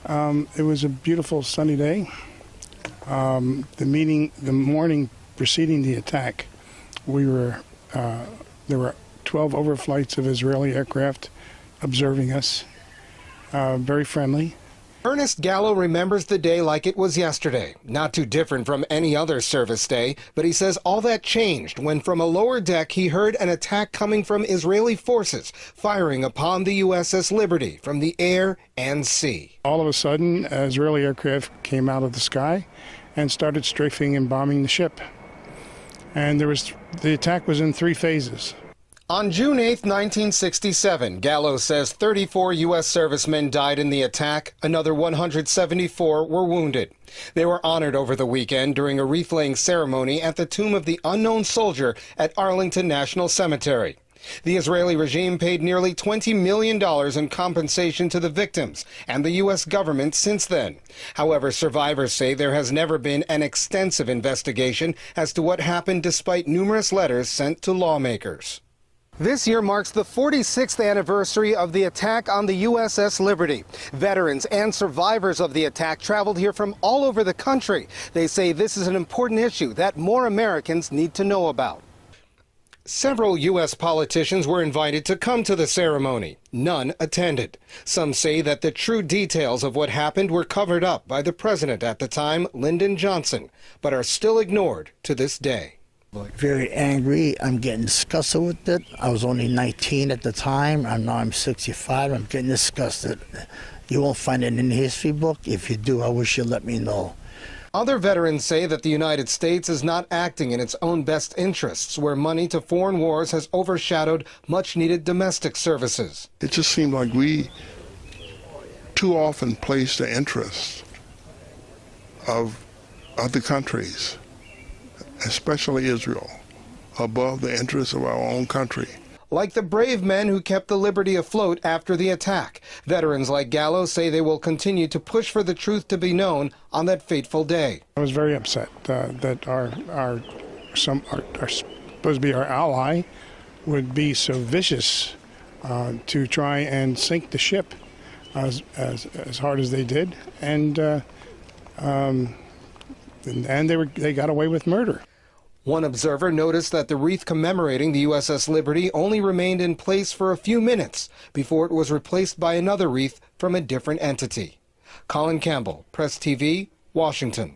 It was a beautiful sunny day. The morning preceding the attack, there were 12 overflights of Israeli aircraft observing us, very friendly. Ernest Gallo remembers the day like it was yesterday. Not too different from any other service day, but he says all that changed when from a lower deck he heard an attack coming from Israeli forces firing upon the USS Liberty from the air and sea. All of a sudden, Israeli aircraft came out of the sky and started strafing and bombing the ship. And the attack was in 3 phases. On June 8, 1967, Gallo says 34 U.S. servicemen died in the attack. Another 174 were wounded. They were honored over the weekend during a wreath-laying ceremony at the tomb of the unknown soldier at Arlington National Cemetery. The Israeli regime paid nearly $20 million in compensation to the victims and the U.S. government since then. However, survivors say there has never been an extensive investigation as to what happened despite numerous letters sent to lawmakers. This year marks the 46th anniversary of the attack on the USS Liberty. Veterans and survivors of the attack traveled here from all over the country. They say this is an important issue that more Americans need to know about. Several U.S. politicians were invited to come to the ceremony. None attended. Some say that the true details of what happened were covered up by the president at the time, Lyndon Johnson, but are still ignored to this day. Very angry. I'm getting disgusted with it. I was only 19 at the time. Now I'm 65. I'm getting disgusted. You won't find it in the history book. If you do, I wish you'd let me know. Other veterans say that the United States is not acting in its own best interests, where money to foreign wars has overshadowed much-needed domestic services. It just seemed like we too often placed the interests of other countries, especially Israel, above the interests of our own country. Like the brave men who kept the Liberty afloat after the attack, veterans like Gallo say they will continue to push for the truth to be known on that fateful day. I was very upset that our supposed to be our ally would be so vicious to try and sink the ship as hard as they did, and they got away with murder. One observer noticed that the wreath commemorating the USS Liberty only remained in place for a few minutes before it was replaced by another wreath from a different entity. Colin Campbell, Press TV, Washington.